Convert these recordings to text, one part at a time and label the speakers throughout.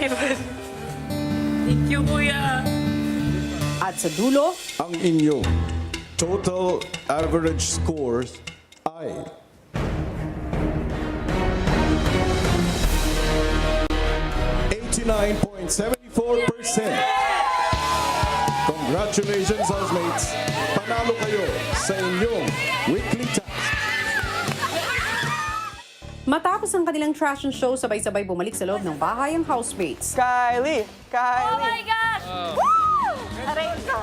Speaker 1: naman. Thank you, Kuya.
Speaker 2: At sa dulo,
Speaker 3: Ang inyong total average scores ay 89.74%. Congratulations, housemates! Panalo kayo sa inyong weekly task.
Speaker 2: matapos ang kanilang trash and show, sabay-sabay bumalik sa loob ng bahay ang housemates.
Speaker 4: Kylie! Kylie!
Speaker 1: Oh my gosh! Woo! Aray ko!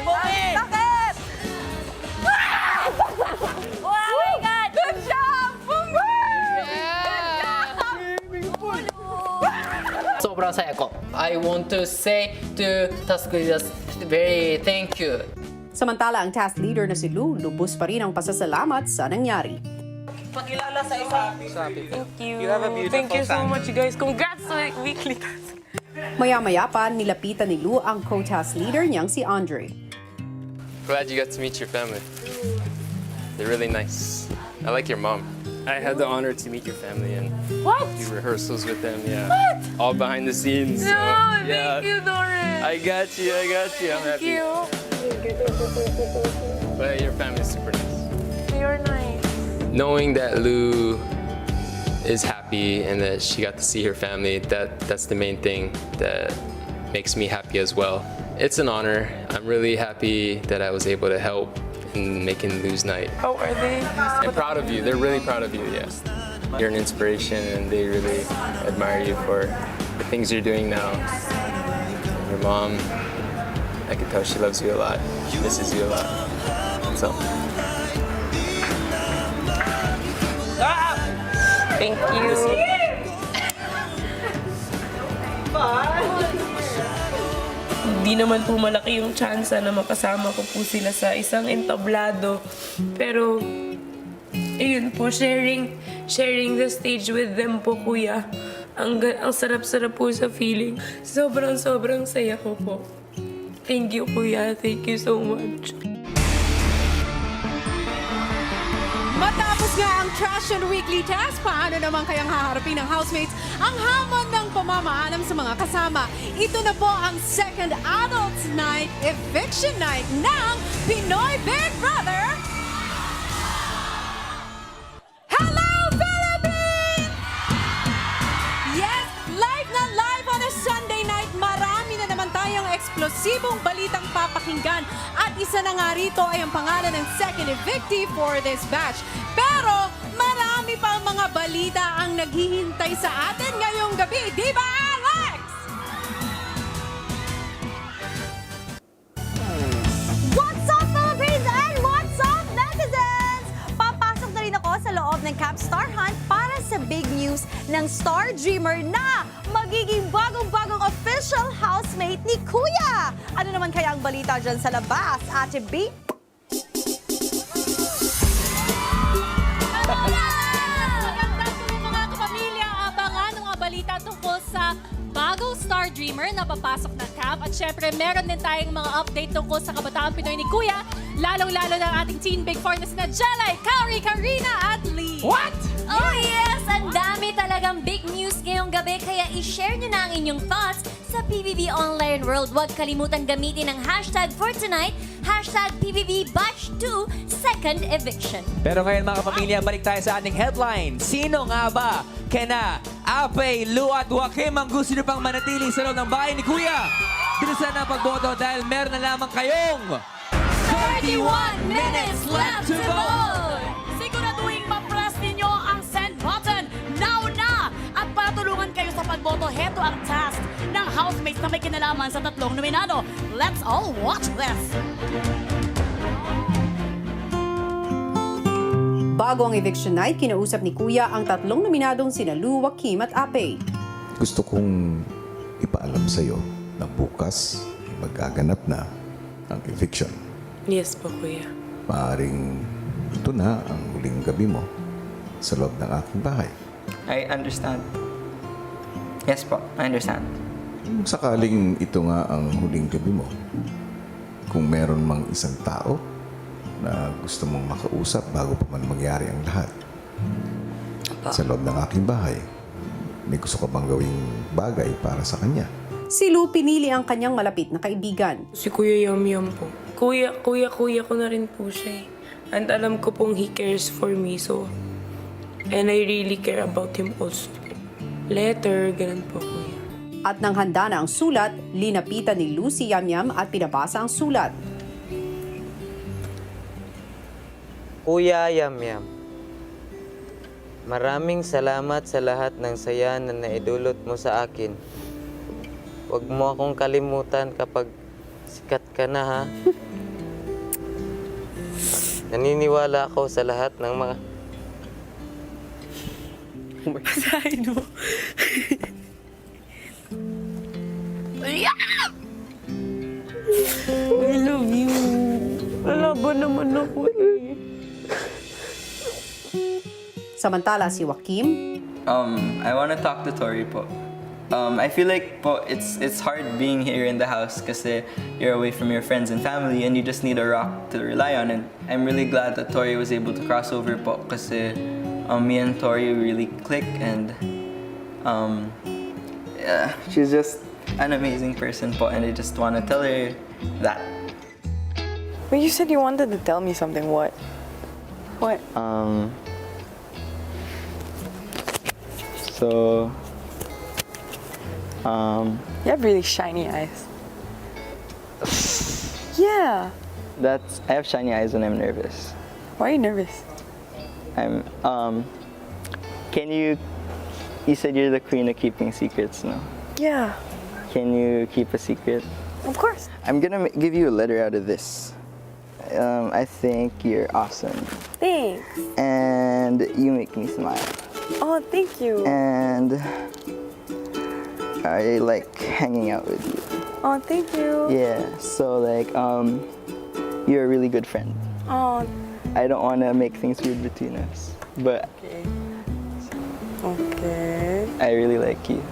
Speaker 1: Bukit! Sakit! Oh my God! Good job!
Speaker 5: Sobrang saya ko. I want to say to task leaders, very thank you.
Speaker 2: Samantala, ang task leader na si Lou, lubos pa rin ang pasasalamat sa nangyari.
Speaker 1: Pakilala sa isa. Thank you.
Speaker 4: You have a beautiful
Speaker 1: Thank you so
Speaker 4: family.
Speaker 1: much, guys. Congrats sa weekly task.
Speaker 2: Maya-maya pa, nilapitan ni Lou ang co-task leader niyang si Andre.
Speaker 6: Glad you got to meet your family. They're really nice. I like your mom. I had the honor to meet your family and
Speaker 1: What?
Speaker 6: do rehearsals with them. Yeah.
Speaker 1: What?
Speaker 6: All behind the scenes.
Speaker 1: No,
Speaker 6: so,
Speaker 1: thank you, Doris.
Speaker 6: I got you. I got you. I'm
Speaker 1: Thank
Speaker 6: happy.
Speaker 1: you.
Speaker 6: But your family's super nice.
Speaker 1: You're nice.
Speaker 6: Knowing that Lou is happy and that she got to see her family, that's the main thing that makes me happy as well. It's an honor. I'm really happy that I was able to help in making Lou's night.
Speaker 1: How are they?
Speaker 6: I'm proud of you. They're really proud of you, yes. You're an inspiration and they really admire you for the things you're doing now. Your mom, I can tell she loves you a lot. She misses you a lot. So,
Speaker 1: Thank you. Hindi naman po malaki yung chance na makasama ko po sila sa isang entablado. Pero, ayun po, sharing the stage with them po, Kuya. Ang sarap-sarap po sa feeling. Sobrang saya ko po. Thank you, Kuya. Thank you so much.
Speaker 2: Matapos nga ang trash and weekly task, paano naman kayang haharapin ng housemates ang hamon ng pamamaalam sa mga kasama? Ito na po ang second Adults Night Eviction Night ng Pinoy Big Brother. Hello, Philippines! Yes, live na live on a Sunday night. Marami na naman tayong eksplosibong balitang papakinggan. At isa na nga rito ay ang pangalan ng second evictee for this batch. Pero marami pang mga balita ang naghihintay sa atin ngayong gabi. Di ba, Alex?
Speaker 7: What's up, Philippines? And what's up, netizens? Papasok na rin ako sa loob ng Camp Star Hunt para sa big news ng Star Dreamer na magiging bagong-bagong official housemate ni Kuya. Ano naman kaya ang balita dyan sa labas, Ate B?
Speaker 8: Magandang gabi mga kapamilya. Abangan ang mga balita tungkol sa bagong Star Dreamer na papasok ng camp. At syempre, meron din tayong mga update tungkol sa kabataan Pinoy ni Kuya. Lalong-lalo ng ating Teen Big Four na sina Jelay, Kauri, Karina at Lee.
Speaker 5: What?
Speaker 9: Oh yes! Ang dami talagang big news ngayong gabi kaya i-share nyo na ang inyong thoughts sa PBB Online World. Huwag kalimutan gamitin ang hashtag for tonight, hashtag PBB Batch 2 Second Eviction.
Speaker 4: Pero ngayon mga kapamilya, balik tayo sa ating headline. Sino nga ba kina Apey, Lou at Joaquim ang gusto nyo pang manatili sa loob ng bahay ni Kuya? Bilisan ang pagboto dahil meron na lamang kayong
Speaker 9: 31 minutes left to vote!
Speaker 8: Siguraduhin ma-press ninyo ang send button now na! At para tulungan kayo sa pagboto, heto ang task ng housemates na may kinalaman sa tatlong nominado. Let's all watch this!
Speaker 2: Bago ang eviction night, kinausap ni Kuya ang tatlong nominadong sina Lou, Joaquim at Apey.
Speaker 3: Gusto kong ipaalam sa iyo na bukas magaganap na ang eviction.
Speaker 1: Yes po, Kuya.
Speaker 3: Maaring ito na ang huling gabi mo sa loob ng aking bahay.
Speaker 4: I understand. Yes po, I understand.
Speaker 3: Kung sakaling ito nga ang huling gabi mo, kung meron mang isang tao na gusto mong makausap bago pa man mangyari ang lahat sa loob ng aking bahay, May gusto ka bang gawing bagay para sa kanya?
Speaker 2: Si Lou pinili ang kanyang malapit na kaibigan.
Speaker 1: Si Kuya Yum Yum po. Kuya ko na rin po siya eh. And alam ko pong he cares for me, so... And I really care about him also. Letter, ganun po, Kuya.
Speaker 2: At nang handa na ang sulat, linapitan ni Lou si Yamyam at pinabasa ang sulat.
Speaker 10: Kuya Yamyam, maraming salamat sa lahat ng saya na naidulot mo sa akin. Huwag mo akong kalimutan kapag sikat ka na, ha? Naniniwala ako sa lahat ng mga...
Speaker 1: Basahin mo. I love you. Wala ba naman ako eh.
Speaker 2: Samantala si Joaquim,
Speaker 11: I want to talk to Tori po. I feel like po, it's hard being here in the house kasi you're away from your friends and family and you just need a rock to rely on. And I'm really glad that Tori was able to cross over po kasi me and Tori really click and yeah, she's just an amazing person po and I just want to tell her that.
Speaker 12: But you said you wanted to tell me something. What? What?
Speaker 11: So,
Speaker 12: You have really shiny eyes. Yeah.
Speaker 11: I have shiny eyes when I'm nervous.
Speaker 12: Why are you nervous?
Speaker 11: You said you're the queen of keeping secrets, no?
Speaker 12: Yeah.
Speaker 11: Can you keep a secret?
Speaker 12: Of course.
Speaker 11: I'm gonna give you a letter out of this. I think you're awesome.
Speaker 12: Thanks.
Speaker 11: And you make me smile.
Speaker 12: Oh, thank you.
Speaker 11: And I like hanging out with you.
Speaker 12: Oh, thank you.
Speaker 11: Yeah, so you're a really good friend.
Speaker 12: Oh,
Speaker 11: I don't want to make things weird between us, but
Speaker 12: okay. Okay.
Speaker 11: I really like you.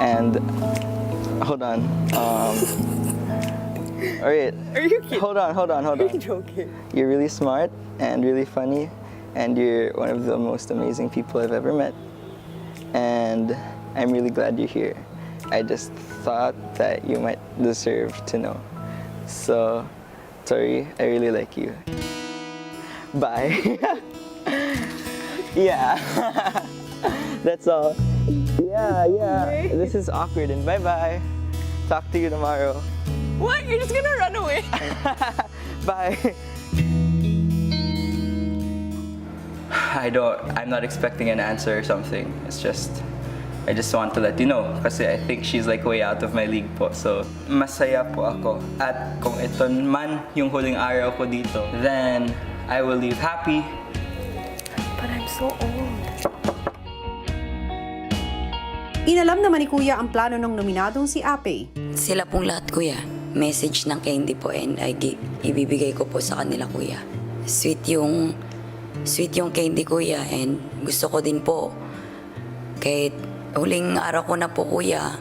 Speaker 11: And hold on. All right.
Speaker 12: Are you kidding?
Speaker 11: Hold on.
Speaker 12: Are you joking?
Speaker 11: You're really smart and really funny, and you're one of the most amazing people I've ever met. And I'm really glad you're here. I just thought that you might deserve to know. So, Tori, I really like you. Bye. Yeah. That's all. Yeah. This is awkward and bye-bye. Talk to you tomorrow.
Speaker 12: What? You're just gonna run away?
Speaker 11: Bye. I'm not expecting an answer or something. I just want to let you know kasi I think she's like way out of my league po. So, masaya po ako. At kung ito man yung huling araw ko dito, then I will leave happy.
Speaker 12: But I'm so old.
Speaker 2: inalam naman ni Kuya ang plano ng nominadong si Ape.
Speaker 13: Sila pong lahat, Kuya. Message ng candy po and ibibigay ko po sa kanila, Kuya. Sweet yung candy, Kuya, and gusto ko din po kahit huling araw ko na po, Kuya,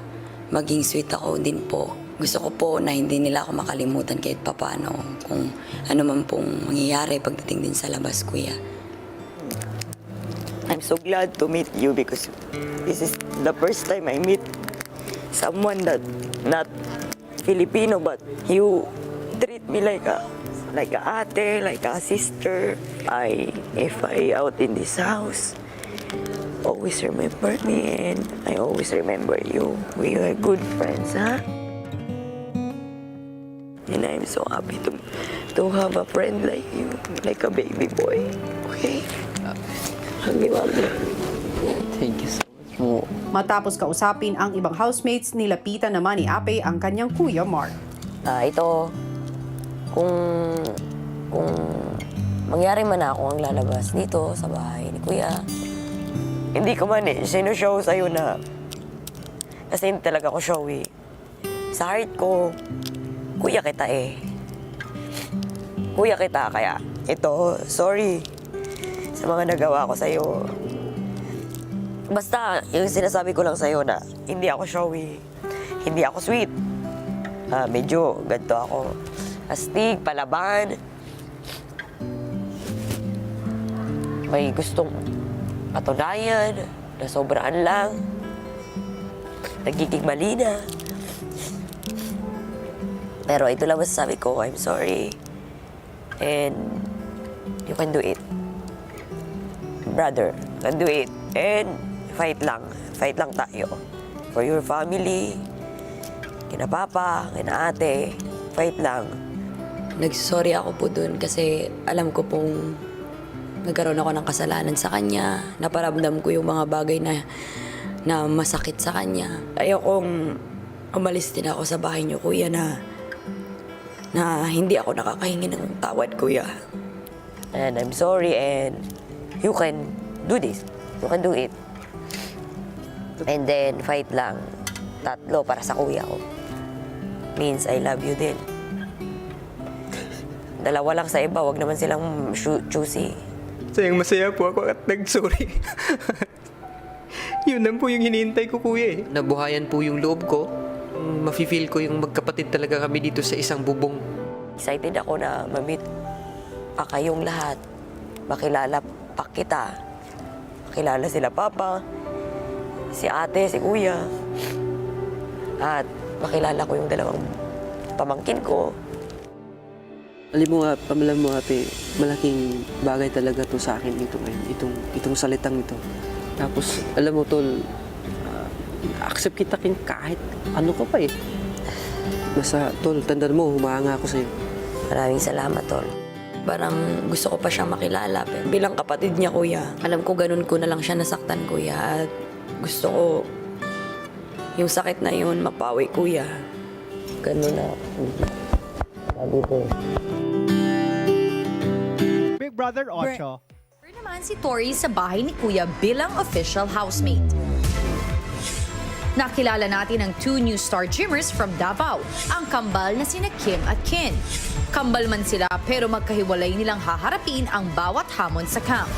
Speaker 13: maging sweet ako din po. Gusto ko po na hindi nila ako makalimutan kahit papano kung ano man pong mangyayari pagdating din sa labas, Kuya.
Speaker 12: I'm so glad to meet you because this is the first time I meet someone that not Filipino, but you treat me like a ate, like a sister. If I out in this house, always remember me and I always remember you. We are good friends, huh? And I'm so happy to have a friend like you, like a baby boy. Okay? Hug me, Mami.
Speaker 11: Thank you so much mo.
Speaker 2: Matapos kausapin ang ibang housemates, nilapitan naman ni Ape ang kanyang Kuya Mark.
Speaker 13: Ito, kung mangyari man ako ang lalabas dito sa bahay ni Kuya,
Speaker 12: Hindi ko man sinushow sa'yo na kasi hindi talaga ako showy. Sa heart ko, kuya kita eh. Kuya kita, kaya ito, sorry sa mga nagawa ko sa'yo. Basta, yung sinasabi ko lang sa'yo na hindi ako showy, hindi ako sweet. Medyo ganito ako. Astig, palaban. May gustong patunayan na sobraan lang. nagiging mali na. Pero ito lang masasabi ko, I'm sorry. And you can do it. Brother, you can do it. And fight lang. Fight lang tayo. For your family, kina papa, kina ate, fight lang.
Speaker 13: Nagsorry ako po dun kasi alam ko pong nagkaroon ako ng kasalanan sa kanya. Naparamdam ko yung mga bagay na masakit sa kanya. Ayokong umalis din ako sa bahay niyo, kuya, na hindi ako nakakahingi ng tawad, kuya.
Speaker 12: And I'm sorry, and you can do this. You can do it. And then, fight lang. 3 para sa kuya ko. Means I love you din. 2 lang sa iba, wag naman silang choosy.
Speaker 11: Sayang masaya po ako at nag-sorry. Yun lang po yung hinihintay ko, kuya eh.
Speaker 14: Nabuhayan po yung loob ko. Mafe-feel ko yung magkapatid talaga kami dito sa isang bubong.
Speaker 12: Excited ako na ma-meet pa kayong lahat. Makilala pa kita. Makilala sila papa, si ate, si kuya. At makilala ko yung 2 pamangkin ko.
Speaker 14: Alam mo ate, malaking bagay talaga to sa akin ito ngayon. Itong salitang ito. Tapos, alam mo tol, accept kita kahit ano ka pa eh. Basta tol, tandaan mo, humahanga ako sa'yo.
Speaker 12: Maraming salamat, tol.
Speaker 13: Parang gusto ko pa siyang makilala. Pero bilang kapatid niya, kuya, alam ko ganun ko na lang siya nasaktan, kuya. At gusto ko yung sakit na yun mapawi, kuya.
Speaker 12: Ganun na. Sabi ko.
Speaker 15: Big Brother 8.
Speaker 2: naman si Tori sa bahay ni Kuya bilang official housemate. Nakilala natin ang 2 new star gymmers from Davao, ang kambal na sina Kim at Kin. Kambal man sila pero magkahiwalay nilang haharapin ang bawat hamon sa camp.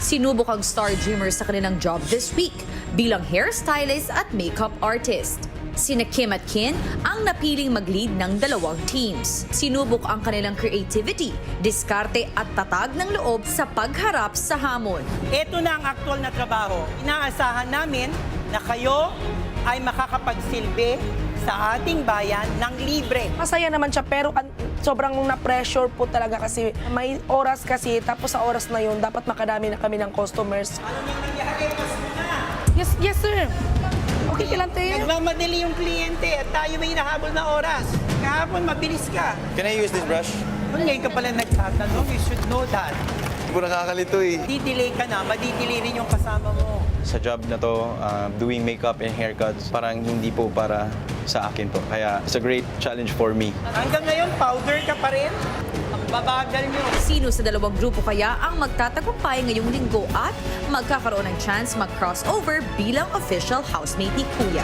Speaker 2: Sinubok ang star gymmers sa kanilang job this week bilang hairstylist at makeup artist. Sina Kim at Kin ang napiling mag-lead ng 2 teams. Sinubok ang kanilang creativity, diskarte at tatag ng loob sa pagharap sa hamon.
Speaker 15: Ito na ang aktual na trabaho. Inaasahan namin na kayo ay makakapagsilbi sa ating bayan ng libre.
Speaker 16: Masaya naman siya pero sobrang na-pressure po talaga kasi may oras kasi tapos sa oras na yun dapat makadami na kami ng customers.
Speaker 15: Ano nang nangyari? Mas muna!
Speaker 16: Yes sir. Okay ka lang, te.
Speaker 15: Nagmamadali yung kliyente at tayo may hinahabol na oras. Kahapon, mabilis ka.
Speaker 17: Can I use this brush?
Speaker 15: Ngayon ka pala nagtatanong, you should know that.
Speaker 17: Hindi ko nakakalito eh.
Speaker 15: Didelay ka na, madidelay rin yung kasama mo.
Speaker 17: Sa job na to, doing makeup and haircuts, parang hindi po para sa akin to. Kaya it's a great challenge for me.
Speaker 15: Hanggang ngayon, powder ka pa rin? Ang babagal nyo.
Speaker 2: Sino sa 2 grupo kaya ang magtatagumpay ngayong linggo at magkakaroon ng chance mag-crossover bilang official housemate ni Kuya?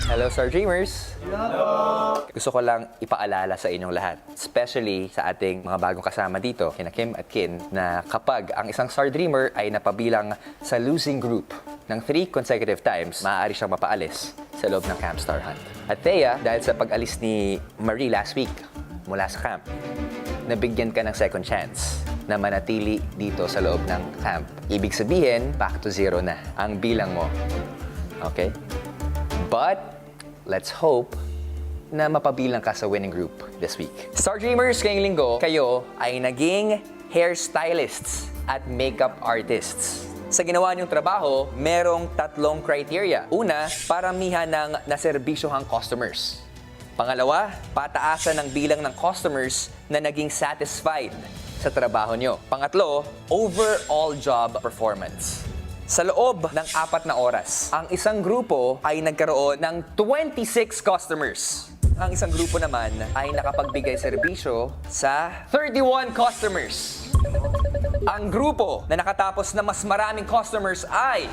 Speaker 18: Hello, Star Dreamers! Hello! Gusto ko lang ipaalala sa inyong lahat, especially sa ating mga bagong kasama dito, kina Kim at Kin, na kapag ang isang Star Dreamer ay napabilang sa losing group ng 3 consecutive times, maaari siyang mapaalis sa loob ng Camp Star Hunt. At Thea, dahil sa pag-alis ni Marie last week mula sa camp, nabigyan ka ng second chance na manatili dito sa loob ng camp. Ibig sabihin, back to 0 na ang bilang mo. Okay? But, let's hope na mapabilang ka sa winning group this week. Star Dreamers, ngayong linggo, kayo ay naging hairstylists at makeup artists. Sa ginawa niyong trabaho, merong 3 criteria. Una, paramihan ng naserbisyohang customers. Pangalawa, pataasan ng bilang ng customers na naging satisfied sa trabaho niyo. Pangatlo, overall job performance. Sa loob ng 4 na oras, ang isang grupo ay nagkaroon ng 26 customers. Ang isang grupo naman ay nakapagbigay serbisyo sa 31 customers. Ang grupo na nakatapos na mas maraming customers ay...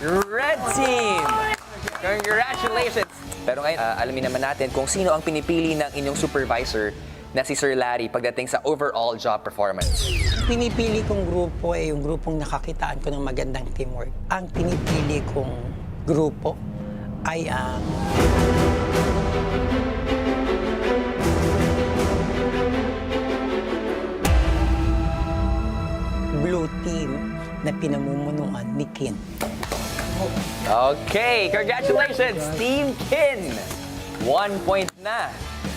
Speaker 18: Red Team! Congratulations! Pero ngayon, alamin naman natin kung sino ang pinipili ng inyong supervisor na si Sir Larry pagdating sa overall job performance.
Speaker 15: Pinipili kong grupo ay yung grupong nakakitaan ko ng magandang teamwork. Ang pinipili kong grupo ay ang... blue team na pinamumunuan ni Kin.
Speaker 18: Okay, congratulations, Team Kin! 1 point na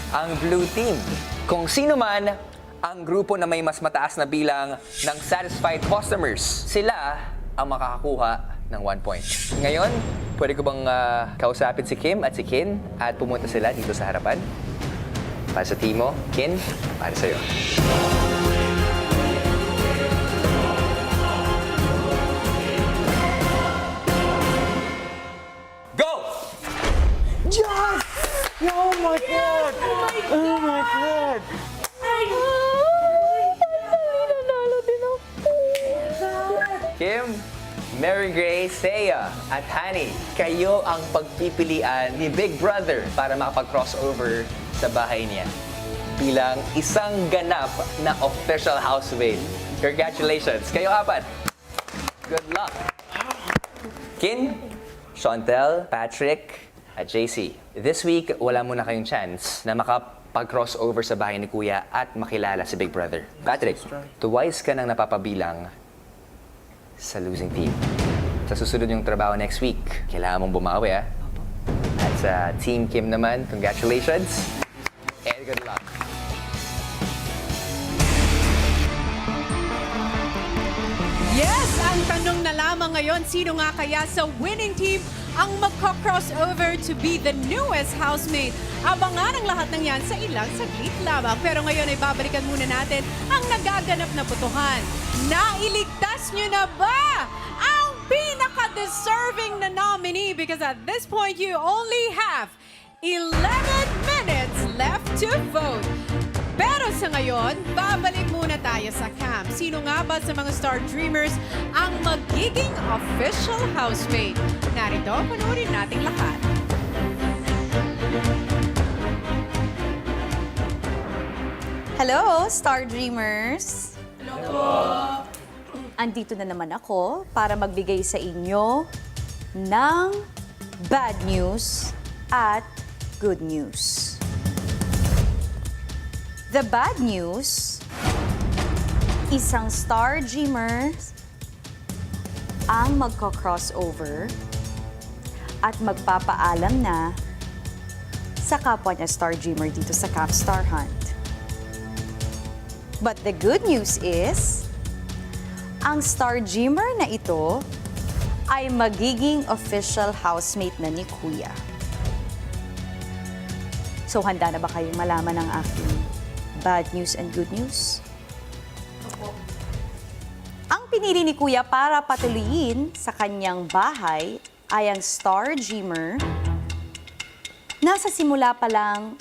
Speaker 18: ang blue team. Kung sino man ang grupo na may mas mataas na bilang ng satisfied customers, sila ang makakakuha ng 1 point. Ngayon, pwede ko bang kausapin si Kim at si Kin at pumunta sila dito sa harapan? Para sa team mo, Kin, para sa'yo. Go!
Speaker 15: Yes! Oh my God! Oh my God!
Speaker 18: Kim, Mary Grace, Seiya, at Hani, kayo ang pagpipilian ni Big Brother para makapag-crossover sa bahay niya bilang isang ganap na official housemate. Congratulations! Kayo apat! Good luck! Kin, Chantel, Patrick, at JC. This week, wala muna kayong chance na makapag-crossover sa bahay ni Kuya at makilala si Big Brother. Patrick, twice ka nang napapabilang sa losing team. Sa susunod yung trabaho next week, kailangan mong bumawi, ha? At sa Team Kim naman, congratulations and good luck.
Speaker 2: Yes, ang tanong na lamang ngayon, sino nga kaya sa winning team ang magko-crossover to be the newest housemate? Abangan ang lahat ng yan sa ilang saglit lamang. Pero ngayon ay babalikan muna natin ang nagaganap na putuhan. Nailigtas nyo na ba ang pinaka-deserving na nominee? Because at this point, you only have 11 minutes left to vote. Pero sa ngayon, babalik muna tayo sa camp. Sino nga ba sa mga Star Dreamers ang magiging official housemate? Narito, panoorin nating lahat.
Speaker 7: Hello, Star Dreamers! Hello po! Andito na naman ako para magbigay sa inyo ng bad news at good news. The bad news, isang Star Dreamer ang magko-crossover at magpapaalam na sa kapwa niya Star Dreamer dito sa Camp Star Hunt. But the good news is, ang Star Dreamer na ito ay magiging official housemate na ni Kuya. So handa na ba kayong malaman ang aking bad news and good news? Ang pinili ni Kuya para patuloyin sa kanyang bahay ay ang Star Dreamer na sa simula pa lang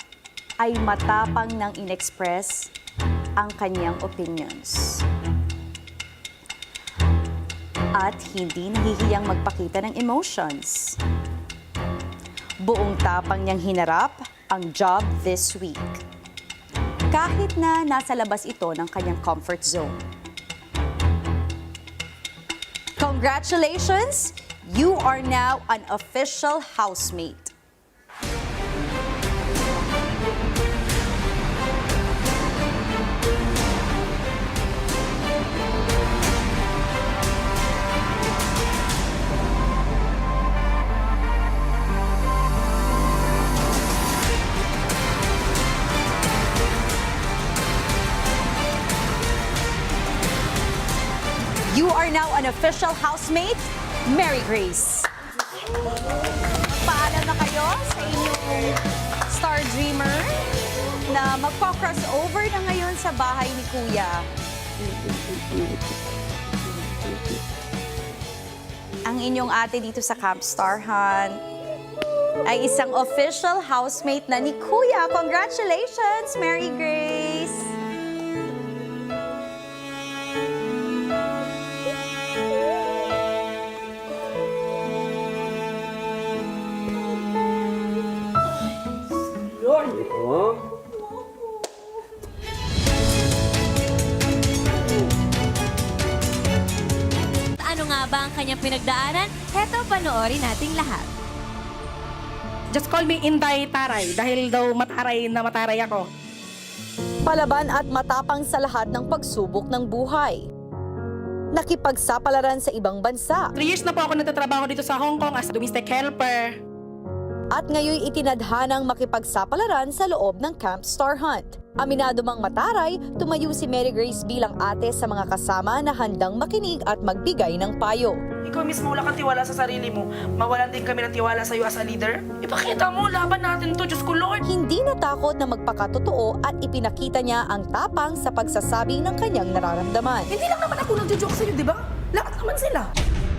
Speaker 7: ay matapang nang inexpress ang kanyang opinions. At hindi nahihiyang magpakita ng emotions. Buong tapang niyang hinarap ang job this week. Kahit na nasa labas ito ng kanyang comfort zone. Congratulations! You are now an official housemate. You are now an official housemate, Mary Grace. Paalam na kayo sa inyong Star Dreamer na magpa-crossover na ngayon sa bahay ni Kuya. Ang inyong ate dito sa Camp Star Hunt ay isang official housemate na ni Kuya. Congratulations, Mary Grace!
Speaker 9: Ano nga ba ang kanyang pinagdaanan? Heto, panoorin nating lahat.
Speaker 16: Just call me Inday Taray dahil daw mataray na mataray ako.
Speaker 7: Palaban at matapang sa lahat ng pagsubok ng buhay.
Speaker 19: nakipagsapalaran sa ibang bansa.
Speaker 16: 3 years na po ako nagtatrabaho dito sa Hong Kong as a domestic helper.
Speaker 19: At ngayon itinadhanang makipagsapalaran sa loob ng Camp Star Hunt. Aminado mang mataray, tumayo si Mary Grace bilang ate sa mga kasama na handang makinig at magbigay ng payo.
Speaker 16: Ikaw mismo wala kang tiwala sa sarili mo. Mawalan din kami ng tiwala sa iyo as a leader. Ipakita mo, laban natin to, Diyos ko Lord.
Speaker 19: Hindi natakot na magpakatotoo at ipinakita niya ang tapang sa pagsasabi ng kanyang nararamdaman.
Speaker 16: Hindi lang naman ako nagjo-joke sa iyo, di ba? Lahat naman sila.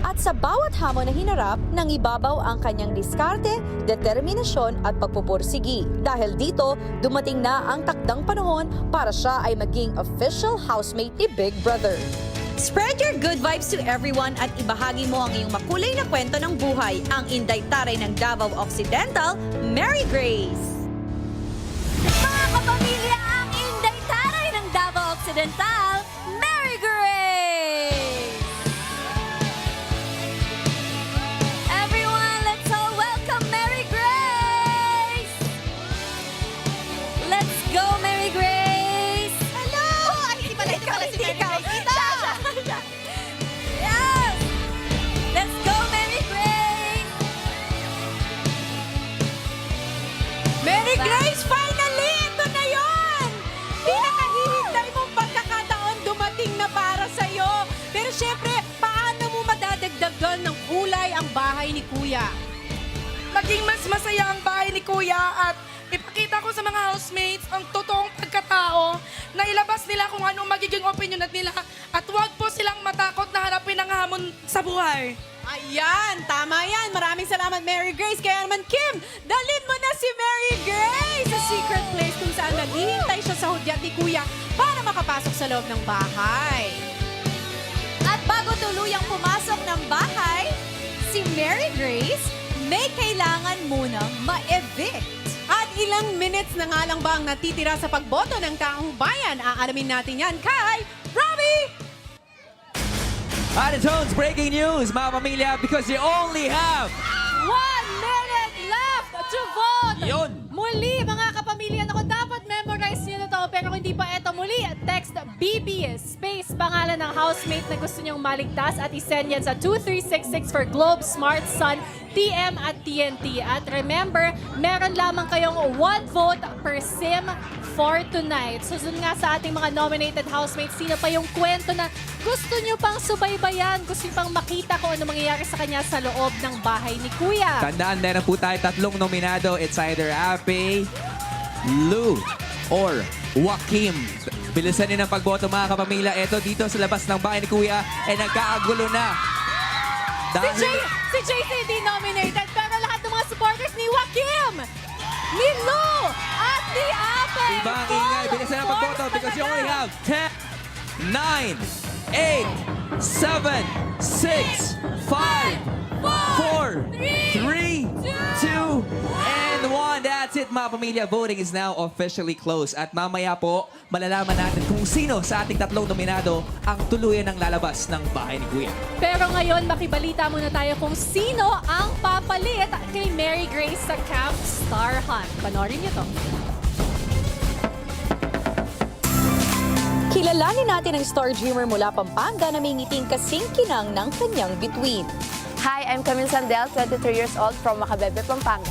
Speaker 19: At sa bawat hamon na hinarap, nang ibabaw ang kanyang diskarte, determinasyon at pagpupursigi. Dahil dito, dumating na ang takdang panahon para siya ay maging official housemate ni Big Brother. Spread your good vibes to everyone at ibahagi mo ang iyong makulay na kwento ng buhay, ang Inday Taray ng Davao Occidental, Mary Grace.
Speaker 9: Mga kapamilya, ang Inday Taray ng Davao Occidental, Mary Grace! Everyone, let's all welcome Mary Grace! Let's go, Mary Grace! Hello! Ay, hindi pala si Mary Grace. Yes! Let's go, Mary Grace!
Speaker 2: Mary Grace, finally! Ito na yon! Pinakahihintay mong pagkakataon dumating na para sa'yo. Pero syempre, paano mo madadagdagan ng kulay ang bahay ni Kuya?
Speaker 16: Maging mas masaya ang bahay ni Kuya at ipakita ko sa mga housemates ang totoong pagkatao na ilabas nila kung anong magiging opinion nila at huwag po silang matakot na harapin ang hamon sa buhay.
Speaker 2: Ayan, tama yan. Maraming salamat, Mary Grace. Kaya naman, Kim, dalhin mo na si Mary Grace sa secret place kung saan naghihintay siya sa hudyat ni Kuya para makapasok sa loob ng bahay.
Speaker 7: At bago tuluyang pumasok ng bahay, si Mary Grace may kailangan munang ma-evict.
Speaker 2: At ilang minutes na nga lang ba ang natitira sa pagboto ng taong bayan? Aalamin natin yan kay Robbie!
Speaker 4: Tones, breaking news, mga pamilya, because you only have
Speaker 8: 1 minute left to vote!
Speaker 4: Yun.
Speaker 8: Muli, mga kapamilya, naku, dapat memorize nyo na to. Pero kung hindi pa eto muli, text BB space pangalan ng housemate na gusto nyong maligtas at isend yan sa 2366 for Globe, Smart, Sun, TM at TNT. At remember, meron lamang kayong 1 vote per sim for tonight. Susunod nga sa ating mga nominated housemates, sino pa yung kwento na gusto nyo pang subaybayan, gusto nyo pang makita kung ano mangyayari sa kanya sa loob ng bahay ni Kuya.
Speaker 4: Tandaan, meron po tayo 3 nominado. It's either Ape, Lou, or Joaquim. Bilisan din ang pagboto, mga kapamilya. Ito dito sa labas ng bahay ni Kuya ay nagkakagulo na.
Speaker 8: Si JC hindi nominated, pero lahat ng mga supporters ni Joaquim, ni Lou, at ni Ape.
Speaker 4: Diba ang ingay? Bilisan ang pagboto because you only have 10, 9, 8, 7, 6, 5, 4, 3, 2, and 1. That's it, mga pamilya. Voting is now officially closed. At mamaya po, malalaman natin kung sino sa ating 3 nominado ang tuluyan ng lalabas ng bahay ni Kuya.
Speaker 8: Pero ngayon, makibalita muna tayo kung sino ang papalit kay Mary Grace sa Camp Star Hunt. Panoorin niyo to.
Speaker 19: Kilalanin natin ang star dreamer mula Pampanga na may ngiting kasing kinang ng kanyang bituin.
Speaker 20: Hi, I'm Camille Sandel, 23 years old from Macabebe, Pampanga.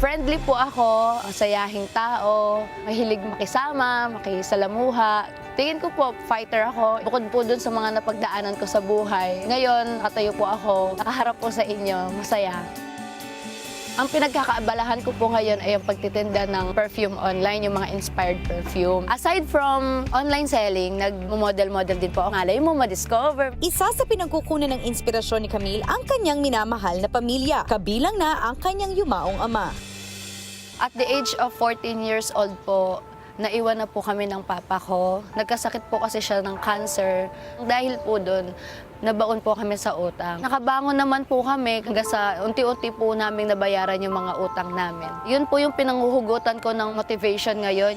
Speaker 20: Friendly po ako, masayahing tao, mahilig makisama, makisalamuha. Tingin ko po, fighter ako. Bukod po dun sa mga napagdaanan ko sa buhay. Ngayon, nakatayo po ako, nakaharap po sa inyo, masaya. Ang pinagkakaabalahan ko po ngayon ay yung pagtitinda ng perfume online, yung mga inspired perfume. Aside from online selling, nag-model-model din po ako. Alay mo, ma-discover.
Speaker 19: Isa sa pinagkukunan ng inspirasyon ni Camille ang kanyang minamahal na pamilya, kabilang na ang kanyang yumaong ama.
Speaker 20: At the age of 14 years old po, naiwan na po kami ng papa ko. Nagkasakit po kasi siya ng cancer. Dahil po doon, nabaon po kami sa utang. Nakabangon naman po kami hanggang sa unti-unti po naming nabayaran yung mga utang namin. Yun po yung pinanghuhugutan ko ng motivation ngayon.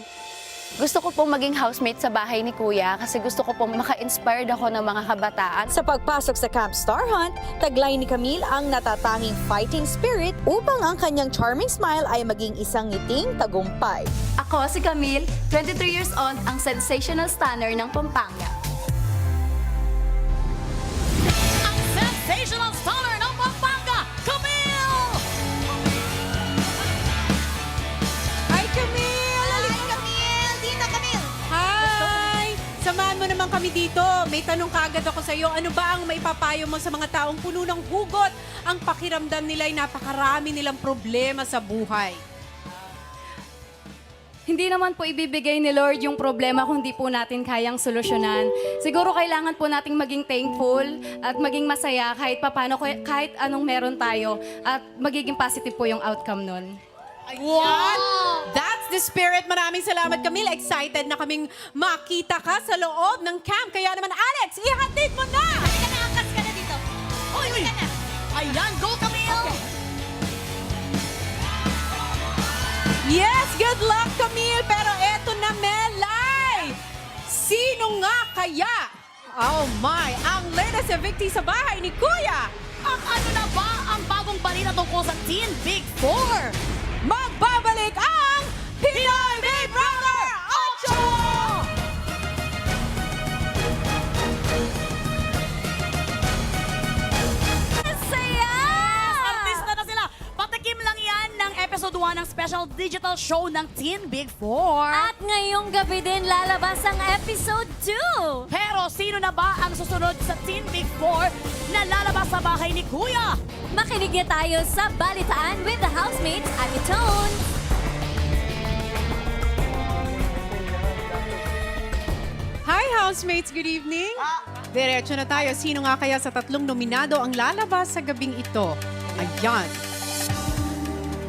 Speaker 20: Gusto ko pong maging housemate sa bahay ni Kuya kasi gusto ko pong maka-inspired ako ng mga kabataan.
Speaker 19: Sa pagpasok sa Camp Star Hunt, taglay ni Camille ang natatanging fighting spirit upang ang kanyang charming smile ay maging isang ngiting tagumpay.
Speaker 20: Ako si Camille, 23 years old, ang sensational stunner ng Pampanga.
Speaker 2: dito. May tanong kaagad ako sa iyo. Ano ba ang maipapayo mo sa mga taong puno ng hugot? Ang pakiramdam nila ay napakarami nilang problema sa buhay.
Speaker 21: Hindi naman po ibibigay ni Lord yung problema kung di po natin kayang solusyonan. Siguro kailangan po nating maging thankful at maging masaya kahit papano, kahit anong meron tayo at magiging positive po yung outcome nun.
Speaker 2: Ayan! That's the spirit. Maraming salamat, Camille. Excited na kaming makita ka sa loob ng camp. Kaya naman, Alex, ihatid mo na!
Speaker 9: Halika na, angkas ka na dito. Uy, halika na.
Speaker 2: Ayan, go, Camille! Yes, good luck, Camille. Pero eto na, Melay. Sino nga kaya? Oh my, ang latest evictee sa bahay ni Kuya.
Speaker 22: Ang ano na ba ang bagong balita tungkol sa Teen Big Four?
Speaker 2: Magbabalik ang Pinoy Big Brother 8!
Speaker 22: Saya! Artista na sila. Patikim lang yan ng episode 1 ng special digital show ng Teen Big Four.
Speaker 9: At ngayong gabi din lalabas ang episode 2.
Speaker 22: Pero sino na ba ang susunod sa Teen Big Four na lalabas sa bahay ni Kuya?
Speaker 9: Makinig na tayo sa Balitaan with the Housemates at Tone.
Speaker 2: Hi, housemates! Good evening! Diretso na tayo. Sino nga kaya sa tatlong nominado ang lalabas sa gabing ito? Ayan.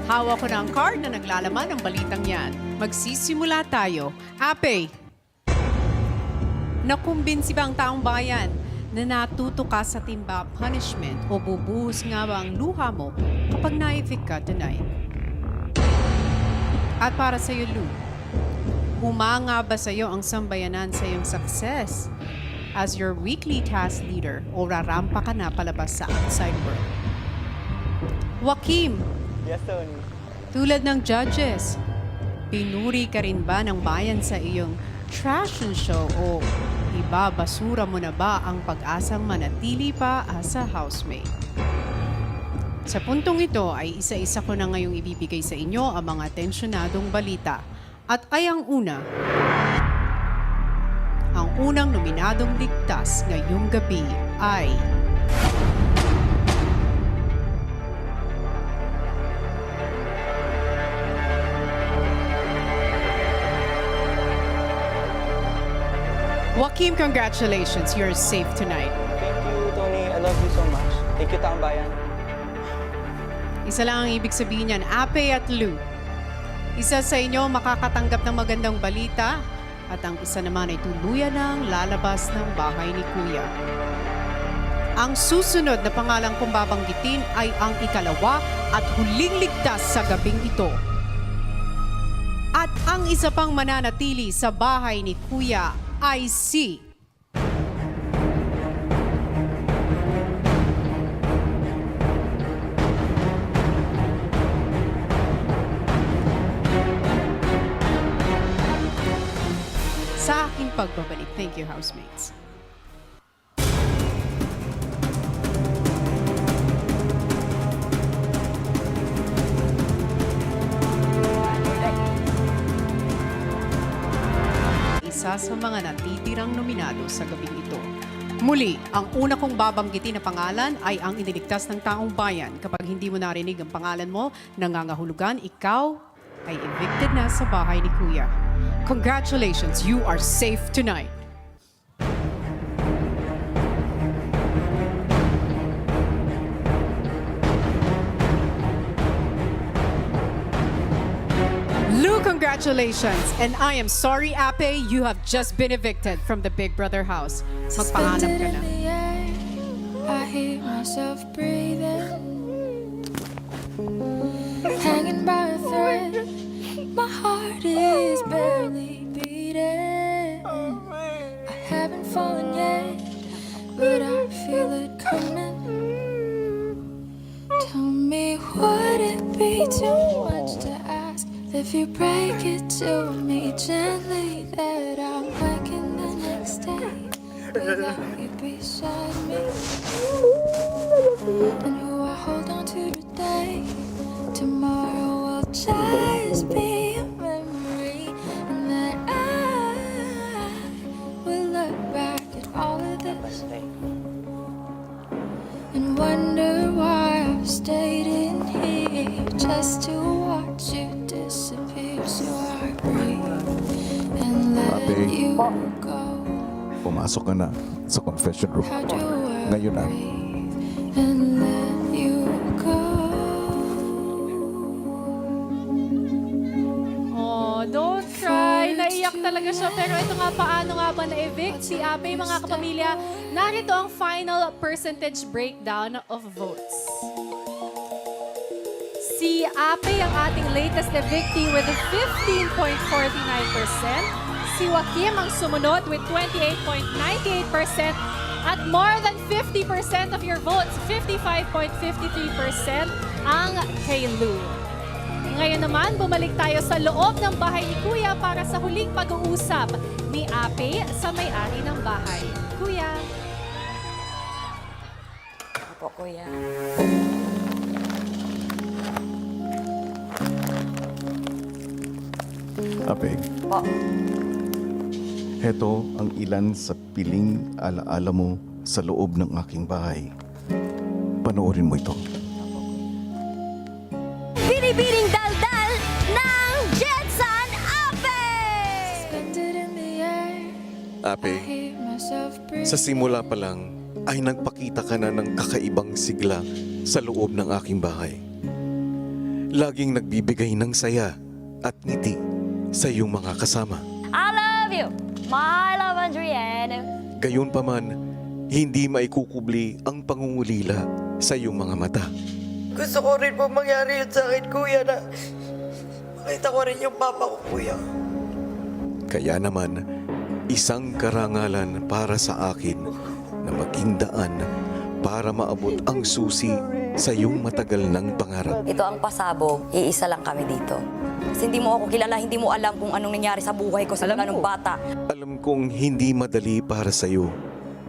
Speaker 2: Hawak ko na ang card na naglalaman ng balitang yan. Magsisimula tayo. Ape, nakumbinsi ba ang taong bayan na natuto ka sa timba punishment o bubuhos nga ba ang luha mo kapag na-evict ka tonight? At para sa iyo, Lou, humanga ba sa iyo ang sambayanan sa iyong success as your weekly task leader o rarampa ka na palabas sa outside world? Joaquim,
Speaker 11: Yes, Tony.
Speaker 2: tulad ng judges, pinuri ka rin ba ng bayan sa iyong trash show o ibabasura mo na ba ang pag-asang manatili pa as a housemate? Sa puntong ito ay isa-isa ko na ngayong ibibigay sa inyo ang mga tensyonadong balita. At ay ang una, ang unang nominadong ligtas ngayong gabi ay Joaquim, congratulations. You're safe tonight.
Speaker 11: Thank you, Tony. I love you so much. Thank you, Taong Bayan.
Speaker 2: Isa lang ang ibig sabihin niyan, Ape at Lou. Isa sa inyo makakatanggap ng magandang balita at ang isa naman ay tuluyan ng lalabas ng bahay ni Kuya. Ang susunod na pangalang kong babanggitin ay ang ikalawa at huling ligtas sa gabing ito. At ang isa pang mananatili sa bahay ni Kuya ay si sa aking pagbabalik. Thank you, housemates. Isa sa mga natitirang nominado sa gabing ito. Muli, ang una kong babanggitin na pangalan ay ang iniligtas ng taong bayan. Kapag hindi mo narinig ang pangalan mo, nangangahulugan, ikaw ay evicted na sa bahay ni Kuya. Congratulations, you are safe tonight. Lou, congratulations. And I am sorry, Ape, you have just been evicted from the Big Brother house. Magpahanap ka na.
Speaker 23: I hear myself breathing, hanging by a thread. My heart is barely beating. I haven't fallen yet, but I feel it coming. Tell me, would it be too much to ask if you break it to me gently that I'm waking the next day without you beside me? And who I hold on to today, tomorrow will just be a memory, and that I will look back at just to watch you disappear. So I breathe and let
Speaker 3: Ate.
Speaker 23: you go.
Speaker 3: Pumasok ka na sa confession room.
Speaker 23: How do I
Speaker 3: Ngayon na.
Speaker 23: and let you go?
Speaker 8: Oh, don't cry. Naiyak talaga siya. Pero ito nga, paano nga ba na-evict si Ape, mga kapamilya? Narito ang final percentage breakdown of votes. Si Ape ang ating latest evictee with 15.49%. Si Joaquim ang sumunod with 28.98%. At more than 50% of your votes, 55.53% ang kay Lou. Ngayon naman, bumalik tayo sa loob ng bahay ni Kuya para sa huling pag-uusap ni Ape sa may-ari ng bahay. Kuya.
Speaker 13: Opo, Kuya.
Speaker 3: Ape,
Speaker 13: Po.
Speaker 3: heto ang ilan sa piling alaala mo sa loob ng aking bahay. Panoorin mo ito.
Speaker 9: Binibining daldal ng Jetson Ape!
Speaker 23: Suspended in the air.
Speaker 5: Ape,
Speaker 23: Hear myself breathe.
Speaker 5: sa simula pa lang ay nagpakita ka na ng kakaibang sigla sa loob ng aking bahay. Laging nagbibigay ng saya at ngiti sa iyong mga kasama.
Speaker 9: I love you, my love Adrienne.
Speaker 5: Gayunpaman, hindi maikukubli ang pangungulila sa iyong mga mata.
Speaker 12: Gusto ko rin po mangyari yun sa akin, kuya, na makita ko rin yung papa ko, kuya.
Speaker 5: Kaya naman, isang karangalan para sa akin na maging daan para maabot ang susi sa iyong matagal ng pangarap.
Speaker 13: Ito ang pasabog, iisa lang kami dito. Kasi hindi mo ako kilala, hindi mo alam kung anong nangyari sa buhay ko sa nung bata.
Speaker 5: Alam kong hindi madali para sa iyo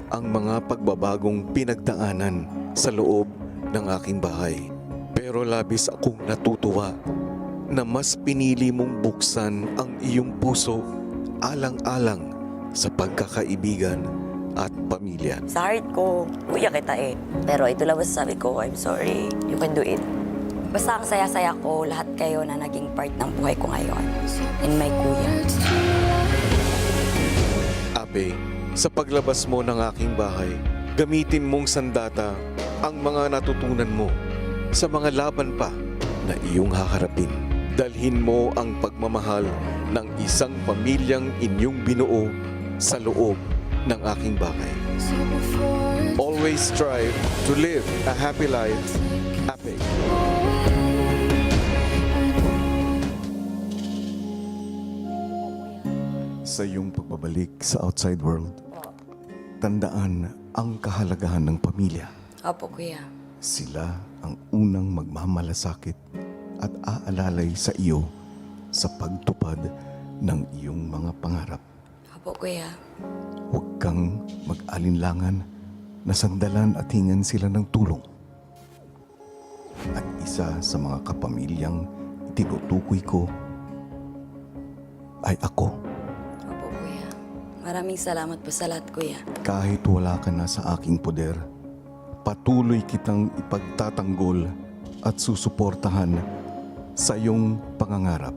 Speaker 5: ang mga pagbabagong pinagdaanan sa loob ng aking bahay. Pero labis akong natutuwa na mas pinili mong buksan ang iyong puso alang-alang sa pagkakaibigan at pamilya.
Speaker 13: Sa heart ko, kuya kita eh. Pero ito lang masasabi ko, I'm sorry, you can do it. Basta ang saya-saya ko, lahat kayo na naging part ng buhay ko ngayon. And my kuya.
Speaker 5: Ape, sa paglabas mo ng aking bahay, gamitin mong sandata ang mga natutunan mo sa mga laban pa na iyong haharapin. Dalhin mo ang pagmamahal ng isang pamilyang inyong binuo sa loob ng aking bahay. Always strive to live a happy life, Ape.
Speaker 3: Sa iyong pagbabalik sa outside world, tandaan ang kahalagahan ng pamilya.
Speaker 13: Opo, kuya.
Speaker 3: Sila ang unang magmamalasakit at aalalay sa iyo sa pagtupad ng iyong mga pangarap.
Speaker 13: Opo, kuya.
Speaker 3: Huwag kang mag-alinlangan na sandalan at hingan sila ng tulong. At isa sa mga kapamilyang tinutukoy ko ay ako.
Speaker 13: Opo, kuya. Maraming salamat po sa lahat, kuya.
Speaker 3: Kahit wala ka na sa aking poder, patuloy kitang ipagtatanggol at susuportahan sa iyong pangangarap.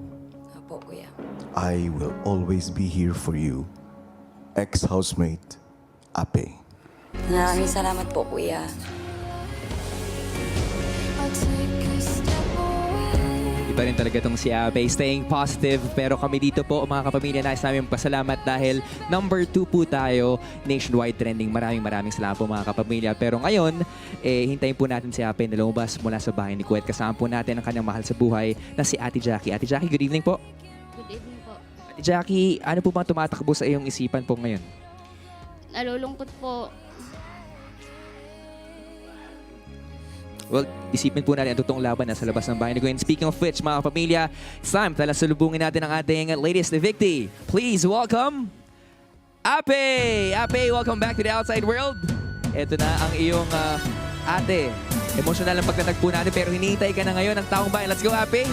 Speaker 13: Opo, kuya.
Speaker 3: I will always be here for you. Ex-housemate, Ape.
Speaker 13: Maraming salamat po, kuya.
Speaker 4: Iba rin talaga itong si Ape, staying positive. Pero kami dito po, mga kapamilya, nais namin pasalamat dahil number 2 po tayo, nationwide trending. Maraming salamat po, mga kapamilya. Pero ngayon, hintayin po natin si Ape na lumabas mula sa bahay ni Kuwet. Kasama po natin ang kanyang mahal sa buhay na si Ate Jackie. Ate Jackie, good evening po.
Speaker 21: Good evening po.
Speaker 4: Ate Jackie, ano po bang tumatakbo sa iyong isipan po ngayon?
Speaker 21: Nalulungkot po.
Speaker 4: Well, isipin po natin ang totoong laban na sa labas ng bahay ni Gwen. Speaking of which, mga kapamilya, it's time tala salubungin natin ang ating latest evictee. Please welcome Ape! Ape, welcome back to the outside world. Ito na ang iyong ate. Emotional ang pagkatagpo natin pero hinihintay ka na ngayon ng taong bayan. Let's go, Ape!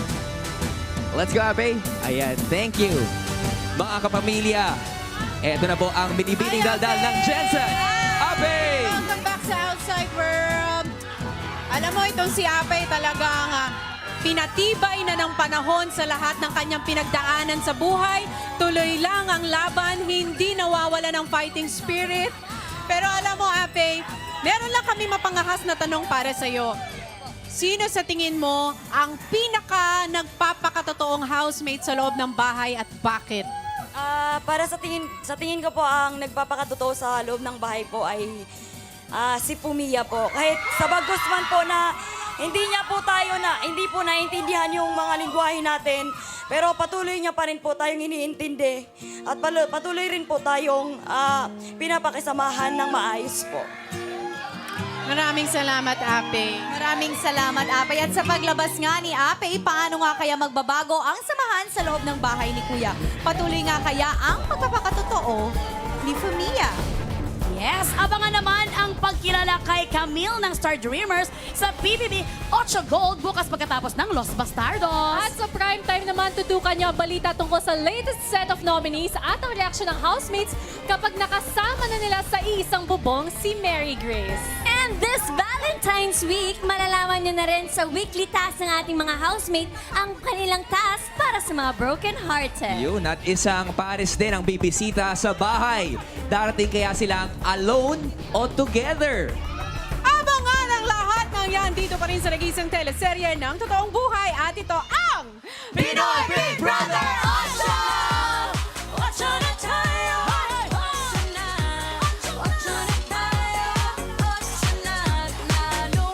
Speaker 4: Let's go, Ape! Ayan, thank you. Mga kapamilya, ito na po ang binibining daldal ng Jensen. Ape!
Speaker 2: Welcome back sa Outside World. Alam mo, itong si Ape talagang Pinatibay na ng panahon sa lahat ng kanyang pinagdaanan sa buhay. Tuloy lang ang laban, hindi nawawala ng fighting spirit. Pero alam mo, Ape, meron lang kami mapangahas na tanong para sa'yo. Sino sa tingin mo ang pinaka nagpapakatotoong housemate sa loob ng bahay at bakit?
Speaker 1: Para sa tingin ko po, ang nagpapakatotoo sa loob ng bahay po ay si Pumia po. Kahit sa bagos man po na hindi po naiintindihan yung mga lingwahe natin, pero patuloy niya pa rin po tayong iniintindi at patuloy rin po tayong pinapakisamahan ng maayos po.
Speaker 2: Maraming salamat, Ape.
Speaker 7: Maraming salamat, Ape. At sa paglabas nga ni Ape, paano nga kaya magbabago ang samahan sa loob ng bahay ni Kuya? Patuloy nga kaya ang pagpapakatotoo ni Pumia?
Speaker 22: Yes, abangan naman ang pagkilala kay Camille ng Star Dreamers sa PBB 8 Gold bukas pagkatapos ng Los Bastardos.
Speaker 8: At sa prime time naman, tutukan niyo ang balita tungkol sa latest set of nominees at ang reaksyon ng housemates kapag nakasama na nila sa iisang bubong si Mary Grace.
Speaker 9: And this Valentine's Week, malalaman nyo na rin sa weekly task ng ating mga housemate ang kanilang task para sa mga broken-hearted.
Speaker 4: Yun, at isang pares din ang bibisita sa bahay. Darating kaya silang alone o together?
Speaker 2: Abangan ang lahat ng yan dito pa rin sa nagisang teleserye ng Totoong Buhay. At ito